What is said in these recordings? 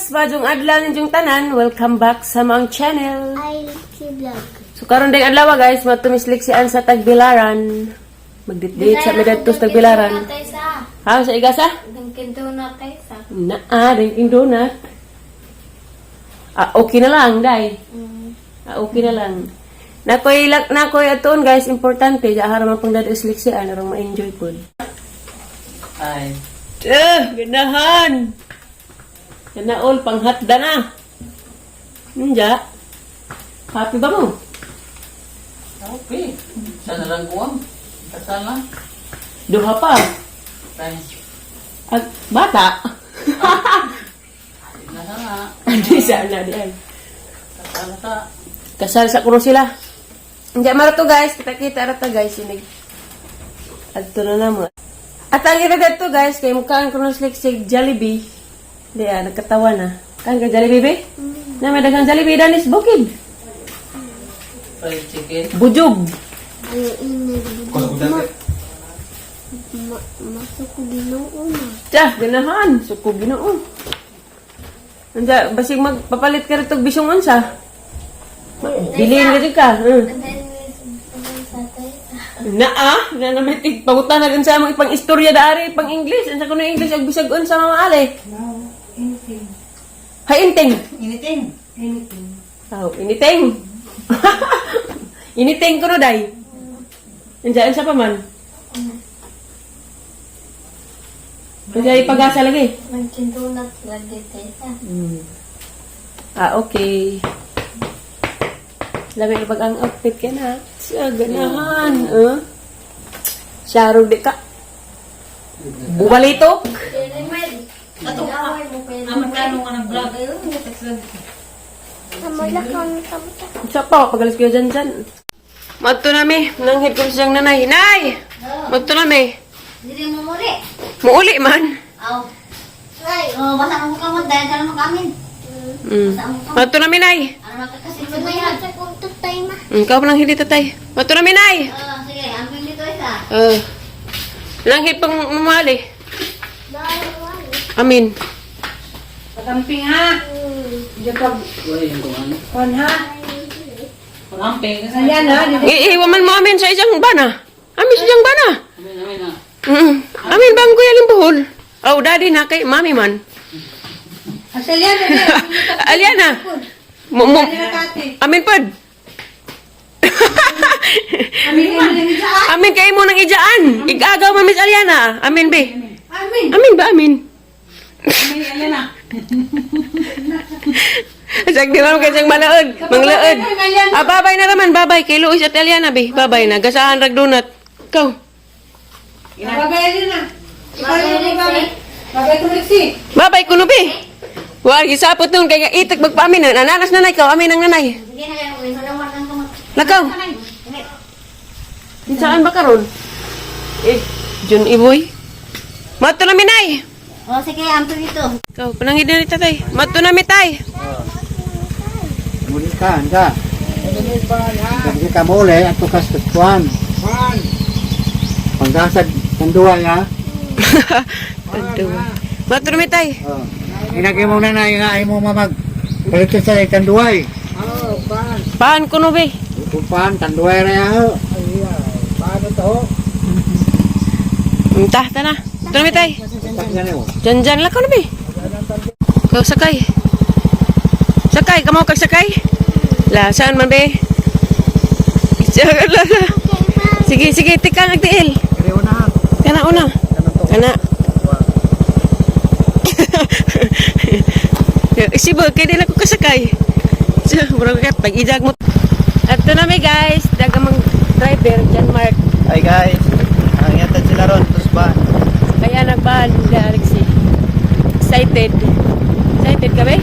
guys, madung adlaw ninyong tanan. Welcome back sa mga channel. I vlog. So karon ding adlaw guys, matumislik si Ann sa Tagbilaran. Magdit-dit sa medadto sa Tagbilaran. Ha, sa igasa? Dunkin Donut tayo sa. Dunkin Donut. Okay na lang, day. Okay na lang. Nakoy aton guys, importante ja haraman pang dad islik si Ann arang ma-enjoy pod. Ay. Ganahan. Kana all panghatda na. Nja. Happy ba mo? Okay. Sana lang kuwang. Kasal lang. Duha pa. Thanks. At bata. Nasana. Hindi sana di ay. Kasal ka. Kasal sa kuno sila. Hindi marato guys, kita rata guys inig. Adto na namo. At ang iragad to guys, kay mukhaan ko nung sliksig Jollibee. Di nagkatawa na. Kan ka Jollibee be? Na may dagang Jollibee danis bukid. Fried chicken. Bujog. Ano masuk ko ginoo na. Tiyah, ganahan. Suko ginoo. Anja, basig magpapalit ka rito bisyong unsa. Biliin ka dyan ka. Na naman pagutan na sa mga ipang istorya dari, ipang English. Ansa ko na English, ag bisag unsa mamaali. No, anything. Hainting. Anything. Anything. Oh, initing. Initing ko no, day. Andiyan sa paman. Andiyan ipagasa lagi. Dunkin Donut lagi tayo sa. Okay. Labi na ang outfit ka na. Siya, ganahan. Syaro di ka. Bubalitok. Magkano ka ng vlog? Siya pa, pagalis kayo dyan. Magto nami. Nanghit ko siyang nanay. Nay! Magto nami. Hindi mo muli. Muuli man. Aw. Ay, basta mo ka mo dahil ka naman kami. Magto nami, nay. Ano makakasin mo yan? Sa kong tutay ma. Ikaw pa nang hindi tatay. Magto nami, nay. Sige, amping dito isa. Nanghit pang mamali. Amin. Pagamping ha. Diyan pag... Wala yung kumano. Kon ha. Pagamping. Ayan ha. Iiwaman mo amin sa isang bana. Amin sa isang bana. Amin na. Amin bang kuya limbuhol? Oh, daddy na kay mami man. Asalian na Aliana. Amin pod. Amin kay mo nang ijaan. Igagaw mo Miss Aliana. Amin be. Amin. Amin ba amin? Ayan na. Sag di man kay sang malaod. Manglaod. Babay na naman, babay kay Luis at Aliana be. Babay na gasahan rag donut. Go. Babay na. Babay ko nagsi. Babay kuno be. Wag isapot nun kay itak magpaamin na nanas nanay ka amin ang nanay. Sige na kayo, may sunawar kang kamot. Lakaw. Di saan ba karon? Jun Iboy. Mato na minay. O, sige, amping dito. Ikaw, panangid na ni tatay. Mato na mitay. Muli ka, anda. Kasi ka muli, at tukas tukuan. Panggasad, tanduay ha. Mato na mitay. Inagay mo na na yung ay mo mamag. Balik sa tanduay. Paan ko no be? Tupan, tanduay na yan. Paano to? Tah, na. Mato na mitay. Takyan mo. Jan lang ko no be. Kau sakay. Sakay, kamo kag sakay? La, saan man be? Sige, tikang agtiil. Kaya una ha. Kana una. Kana. Isibog, kaya din ako kasakay. So, murag kat, pag-idag mo. At ito na may guys, dagamang driver, John Mark. Hi guys. Ang yatad sila ron, Tusban. Kaya nagbahal si Alexi. Excited. Excited ka ba?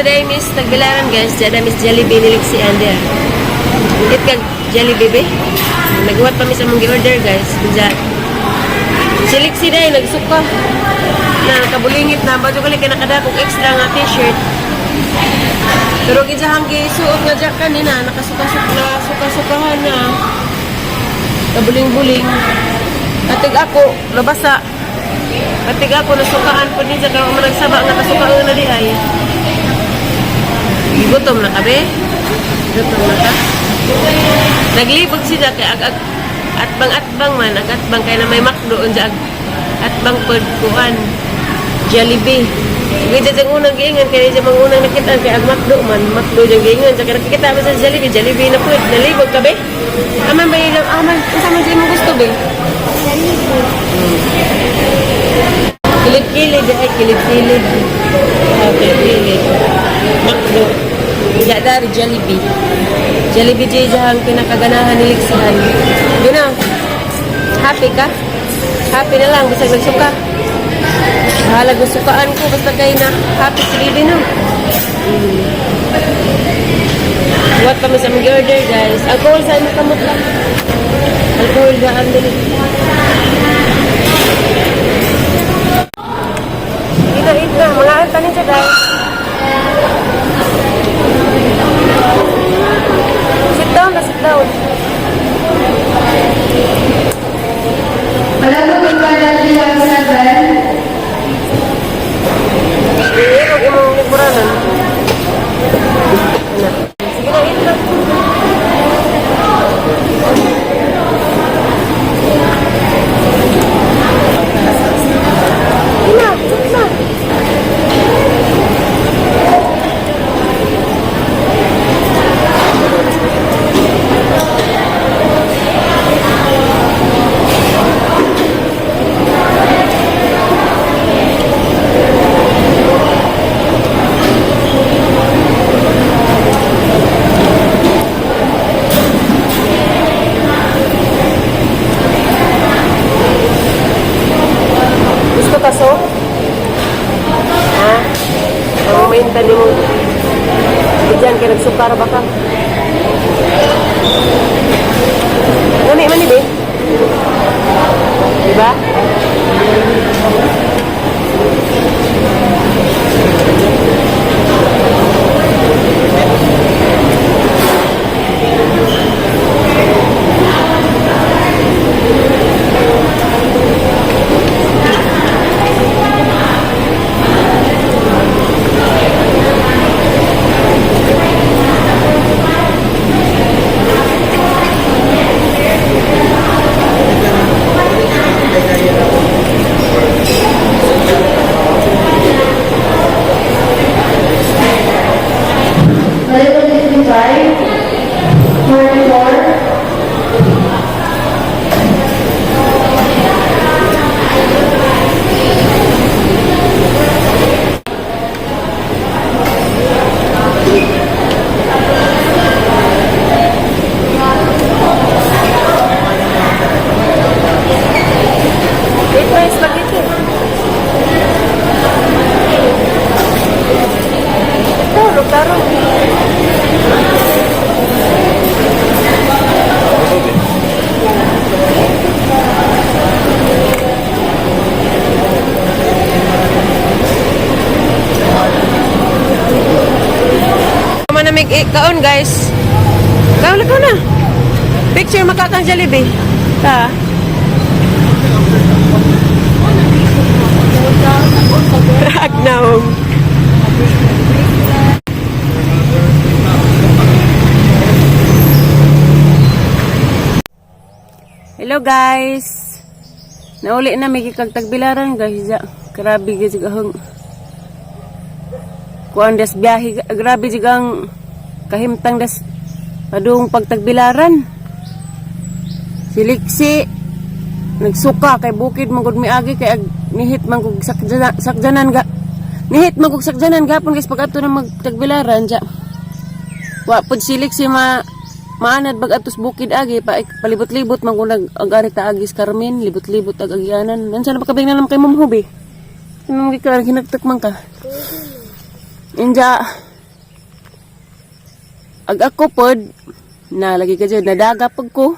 Today Miss Tagbilaran guys, jada Miss Jollibee nilik si Ander. Hit kag Jollibee be. Nagwat pa mi sa mong order guys. Diyan. Siliksi day nagsuka. Na kabulingit na ba kali kay nakada kog extra nga t-shirt. Pero gitsahang gisuot nga jack kanina nakasuka-sukahan na. Kabuling-buling. Atig ako nabasa. Atig ako nasukaan po din sa karo man nagsaba nga kasukaan na di ay. Gutom na ka be? Gutom na ka? Naglibog siya kay atbang man, agatbang kay na may McDo unja atbang pod kuan Jollibee. Gid sa unang giingan kay sa mga unang nakita kay ag McDo man, McDo jang giingan sa nakita ba sa Jollibee na pod. Nalibog ka be? Aman ba ilang aman unsa man mo gusto be? Kilid-kilid ay kilid-kilid. Kilid-kilid. McDo. Iya dari Jollibee. Jollibee jay jahang pinakaganahan ni Lixihan. Yun na. Happy ka? Happy na lang. Bisag nagsuka. Halag nagsukaan ko. Basta kayo na. Happy si Bibi no? Buat kami sa mag-order guys. Alcohol sa inyo kamot lang. Alcohol gaan din. Ina-eat na. Mga antanin siya guys. Sit down. Hindi, huwag imong liburanan. Sige na, eat lang. Gusto kaso? Ha? Ang mainta ni mo. Diyan kaya nagsukar ba ka? Nani man ni be? Diba? Kaon guys. Kaon na. Picture makakang Jollibee. Ta. Agnaw. Hello guys. Nauli na may kagtagbilaran guys. Grabe guys gahong. Kuan des biyahe grabe jigang kahimtang des padung pagtagbilaran. Siliksi nagsuka kay bukid magud miagi kay nihit man kog sakjanan ga. Nihit man kog sakjanan gapon guys pag ato na magtagbilaran ja. Wa pud siliksi maanad bag atos bukid agi palibot-libot man kung nag-agari ta agis Carmen libot-libot ag agyanan nansa na pakabing na kay Ma'am Hubi nung gikar hinagtak man ka inja ag ako pod Na lagi ka dyan, nadaga pag ko.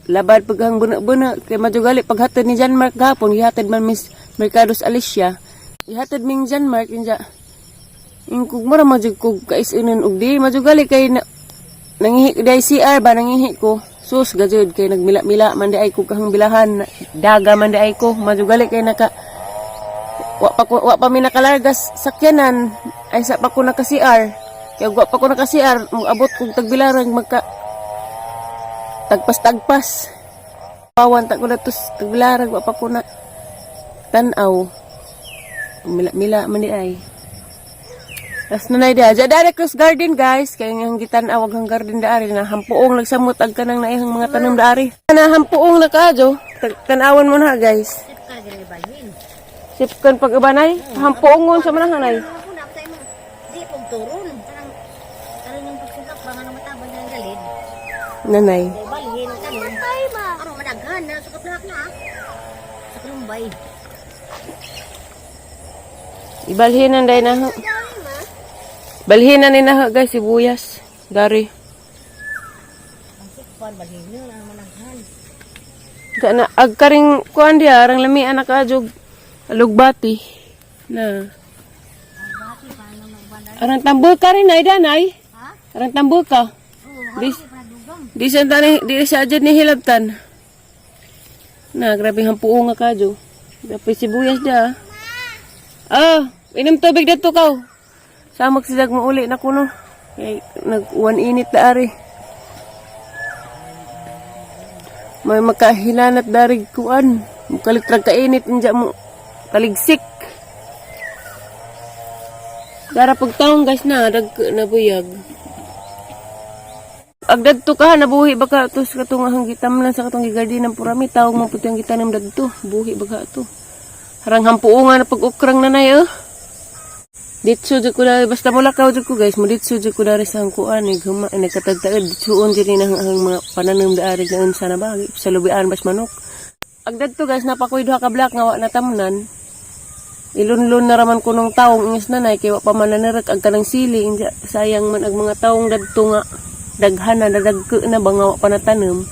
Labad pag hang buna-buna. Kaya majugali, paghatid ni John Mark gapon, ihatid man Miss Mercados Alicia. Ihatid ming John Mark, inja. Kung mara majug kog kaisunan og di, majugali kay nangihi day CR ba, nangihi ko. Sus, gajud, kay nagmila-mila, man di ay ko kahang bilahan. Daga man di ay ko, majugali kay wa pa mi nakalargas sakyanan, ay sa pa ko naka-CR. Kaya wa pa ko naka-CR, abot kong tagbilarang tagpas-tagpas. Pawan ta ko na tos tagbilarang, wa pa ko na tanaw. Mila-mila man di ay. Tas nanay dia, dari Cross Garden guys, kaya nga gitan-aw ang garden daari na hampuong nagsamot ag kanang naihang mga tanom daari. Na hampuong na kadyo, tan-awan mo na guys. Sipkan pag-ibanay, hampuongon sa manahanay. Ako na tayo mo. Di pong turon. Karang yung pagsikap ba nga na matabang ng galid. Nanay. Di balhin ka nun. Ay ba? Arong madaghan na sa kaplak na. Sa kalumbay. Ibalhinan day na. Balhinan ni na guys, sibuyas. Dari. Ang sikpan, balhin nyo lang managhan. Sana agkaring kuan dia, arang lami anak ajog. Alugbati. Na. Arang tambul ka rin ay danay. Arang tambul ka. Di sa ajad ni hilabtan. Na, grabe hampuong nga kadyo. Dapat sibuyas dia. Inom tubig dito ka. Samag sidag mo uli na kuno. Kaya nag-uwan init na ari. May makahilanat darig kuan. Mukalitrag kainit inja mo. Kaligsik. Dara pagtaong guys na. Nabuyag. Agdad to ka. Nabuhi baka to sa katong hanggitam lang sa katong gigardi ng purami. Tawag mo puti ang gitanam dagto. Buhi baka to. Harang hampuungan na pag-ukrang nanay Ditso jud ko na basta mulakaw jud ko guys, mo ditso jud ko na rin sa hangkuan huma nagkatagtaad ditsuon jud ni ang mga pananom daari na unsa na ba sa lubian bas manok. Agdad to guys napakoy duha ka black nga wa natamnan. Ilunlon na raman ko nung taong ingis nanay kay wa pa man nanarek ag kanang sili inja sayang man ag mga taong dadto nga daghan na dagke na ba nga wa pa natanom.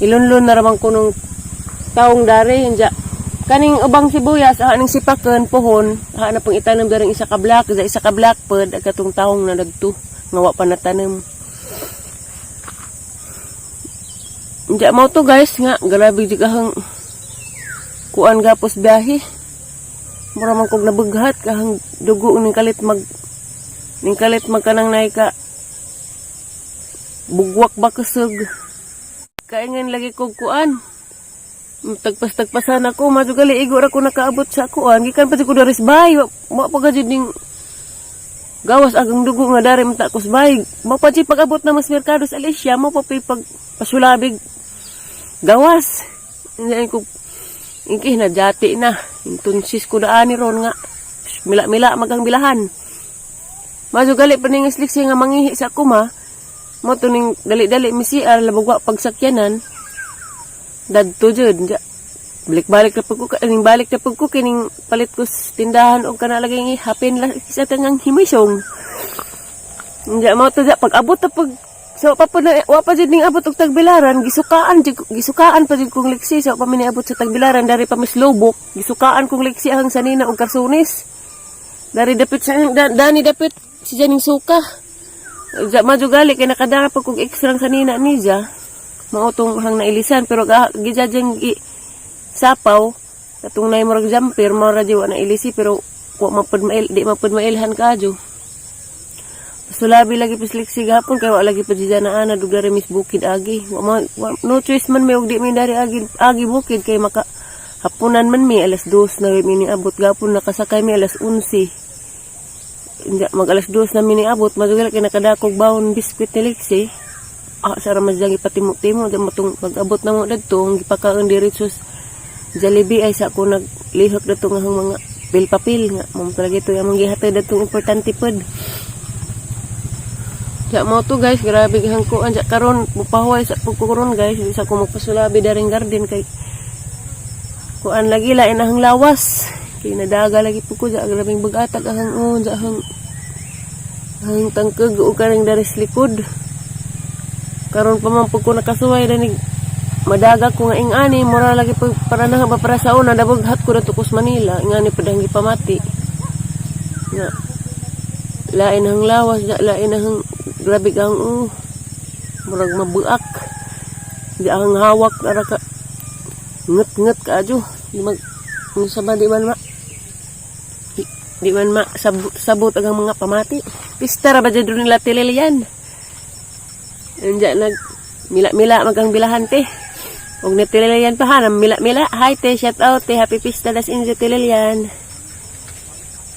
Ilunlon na raman ko nung taong dari inja kaning ubang sibuyas, ning sipaken pohon, na pang itanom daring isa ka black pod, ag katong taong na dagto, nga wa pa natanom. Diya mo to guys, nga, grabe di kahang kuan gapos biyahe. Mura man kog nabughat, kahang dugo ning kalit magkanang naay ka, bugwak ba kusog. Kaingan lagi kog kuan. Tagpas-tagpasan ako, madugali igor ako nakaabot sa kuan. Gikan pa ko daris bay, mo pa gajud ning gawas agang dugo nga dari mata ko bay. Mo pa pag-abot na Mas Mercados Alicia, mo pa pag pasulabig gawas. Hindi ko ingkih na jati na. Intunsis ko daani ron nga. Mila-mila magang bilahan. Madugali pa ning isliksi nga mangihi sa kuma. Mo tuning dali-dali misiar labagwa pagsakyanan. Dadto jud balik-balik na pagko kining balik na pagko kining palit ko tindahan og kana lagi hapin la sa tangang himisong. Nya mo to pag abot ta pag so pa wa pa jud ning abot og tagbilaran gisukaan pa jud kong liksi so pa abot sa tagbilaran dari pa mislubok gisukaan kong liksi ang sanina og karsunis. Dari dapit sa dani dapit si janing suka. Ja majugali kay nakadara pa kog extra sanina niya. Mautong hang nailisan pero gijajeng sapaw katong nay murag jumper mura jiwa na ilisi pero wa mapud mailhan kadyo. Sulabi lagi pisliksi gapon kay wa lagi pa dijanaan na dugare mis bukid agi. No choice man may og di mi dari agi bukid kay maka hapunan man mi alas 2 na mi niabot gapon nakasakay mi alas 11. Mag alas 2 na mi niabot madugal kay nakadakog bawon biskwit ni liksi. Sara mazangi patimo-timo da matong pag-abot na mo dadto gipakaon diretsos Jollibee ay sa ako naglihok dato nga mga pil-papil nga mo palagi to among gihatid dato importante pod. Ja mo to guys, grabe gihang kuan ja karon mupahuway sa pagkuron guys sa ko magpasulabi daring garden kay kuan lagi lain ang lawas kay nadaga lagi po ko ja grabing bagatag ahang hang tangkeg o karing daris likod. karon pa man pud ko nakasuway danig madaga ko nga ingani mura lagi pag para na ba para sa una dabughat ko dito kus Manila ingani padang gipamati nga lain hang lawas lain hang grabe kang murag mabuak di ang hawak ara ka nget ka ajo di mag sama di man sabot ang mga pamati pista ra ba jud nila tililian anja nag mila magang bilahan te og netililian pa hanam mila hi te shout out te happy pista das injo tililian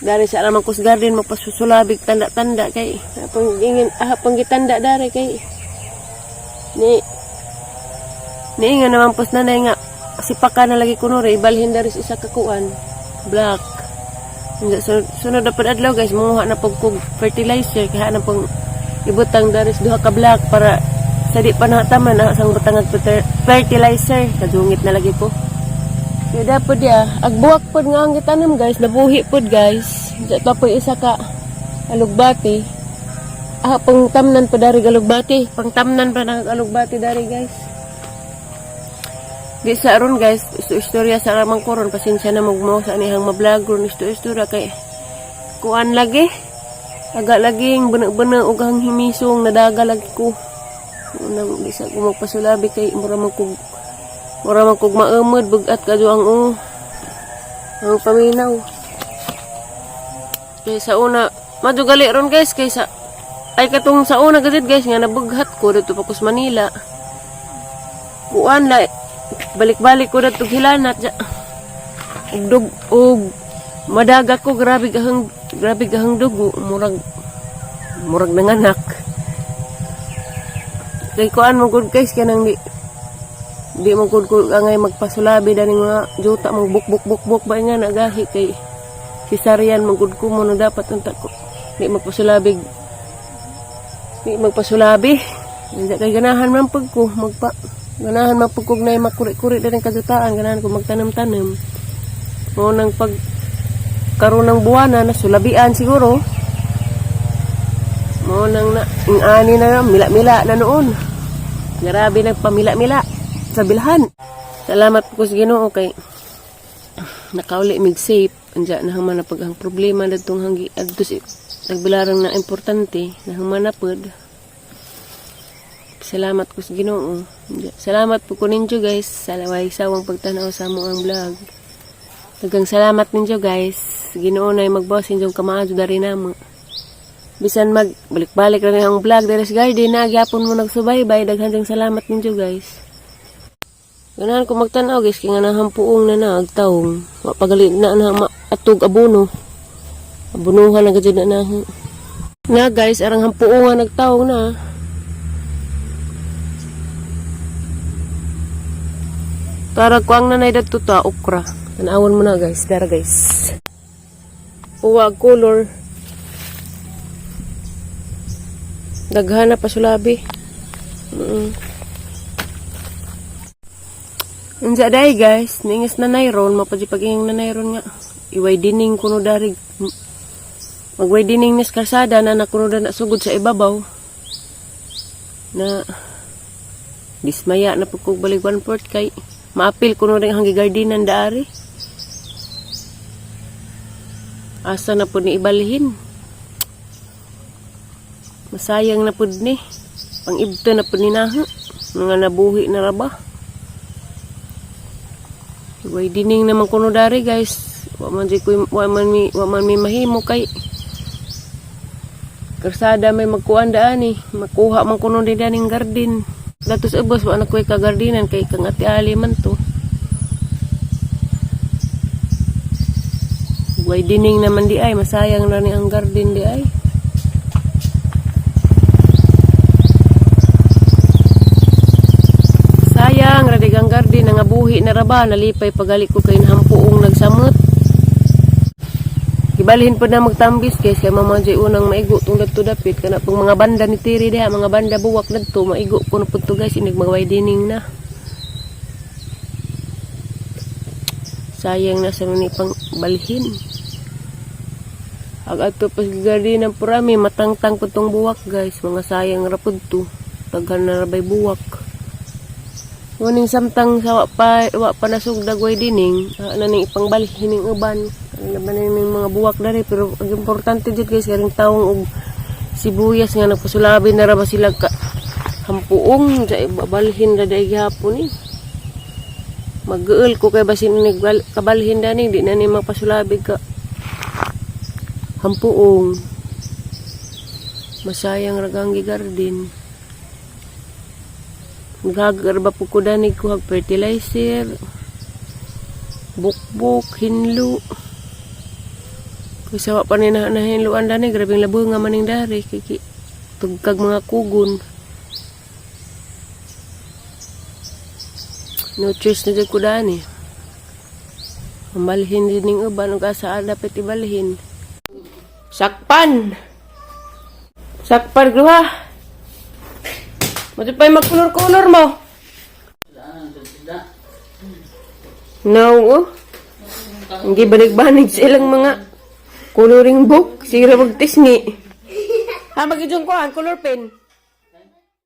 dari sa ramang kus garden magpasusulabig tanda kay apang gitanda dari kay ni nga naman pos nanay nga sipakan na lagi kuno re ibalhin dari sa isa ka kuan black sunod dapat adlaw guys manguha na pagkog fertilizer kaya na pang ibutang dari sa duha ka black para sa di pa nakataman na sang butang fertilizer kadungit na lagi po kaya dapat agbuwak pod nga ang gitanam guys nabuhi pod guys dito po isa ka alugbati pangtamnan pa dari alugbati pangtamnan pa ng alugbati dari guys di sa aron guys istorya sa ramang koron pasensya na magmo sa anihang mablog ron istorya kay kuan lagi aga laging bena ug hang himisong nadaga lagi ko unang di sa ko magpasulabi kay mura man kog maemod bugat kadyo ang paminaw kay sa una madugali ron guys kay sa ay katong sa una gazid guys nga nabughat ko dito pa kus Manila kuan la balik-balik ko dito hilanat ug madaga ko grabe gahang dugo murag nanganak kay kuan mo gud guys kanang di mo gud ko angay magpasulabi dani nga juta mo buk ba nga nagahi kay cesarean mo gud ko mo no dapat unta ko di magpasulabi hindi kay ganahan man pag ko ganahan man pag ko na makuri-kuri dani kajutaan ganahan ko magtanom-tanom mo nang pag karon ng buwana na sulabian siguro mo nang ingani na mila na noon grabe nagpamila sa bilhan salamat po sa Ginoo kay nakauli mig safe anja na man na paghang problema dadtong hanggi adto si nagbilarang na importante na humanapod salamat po sa Ginoo salamat po ko ninyo guys sa laway sawang pagtanaw sa among vlog daghang salamat ninyo guys Ginoo na magbawas inyong kamaadyo dari namo bisan magbalik-balik lang ang vlog dari sa garden na gyapon mo nagsubaybay daghang salamat ninyo guys ganahan ko magtanaw guys kaya nga nahampuong na agtawong pagalit na atog abunuhan na gadyo na guys arang hampuungan nagtawong na tara ko ang nanay dito ta okra tanawon mo na guys tara guys uwag color daghana pasulabi unsa day guys ningis na nayron mapadipaging na nayron nga iway dining kuno darig magway dining nis kalsada na nakuno na sugod sa ibabaw na dismaya na pagkog balik 1/4 kay maapil kuno rin hanggi gardinan daari asa na pud ni ibalhin masayang na pud ni pang ibto na pud ni naha nga nabuhi na raba way dining naman kuno dari guys wa man mi mahimo kay karsada may magkuan daani makuha man kuno din daning garden datos ubos wa na koy ka gardinan kay kang ati ali man to way dining naman di ay masayang na ni ang garden di ay sayang radigang garden nga buhi na raba nalipay pagali ko kay hampuong nagsamot ibalhin po na magtambis kay mamadjay unang maigo tung dadto dapit kana pang mga banda ni tiri diha mga banda buwak dadto maigo kuno pudto guys inig magway dining na sayang na sa ni pang balhin ag ato pas garden ng purami matangtang putong buwak guys mga sayang rapud to Daghan na rabay buwak. Waning samtang sa wa pa nasugdag way dining, na ning ipangbalhin ning uban. Laban ning mga buwak dari pero ang importante jud guys karing tawong og sibuyas nga nagpasulabi na ra ba sila ka hampuong sa ibabalhin ra day gihapon ni. Mag-uul ko kay basin kabalhin dani di na ni mapasulabi ka hampuong. Masayang ragang gigarden. Nagagarba po ko danig ko hag fertilizer, bukbok, hinlo. Kasi wa pa na hinluan danig, grabing labo nga maning dari, tugkag mga kugon. No choice na dyan ko dani. Mamalhin din ng uban, o kasaan dapat ibalhin. Sakpan! Sakpan, gruha! Mati pa yung mag-color-color mo. No, oh. Hindi banig-banig sa ilang mga coloring book. Sige na magtisngi. Ha, mag-idyon ko, color pen.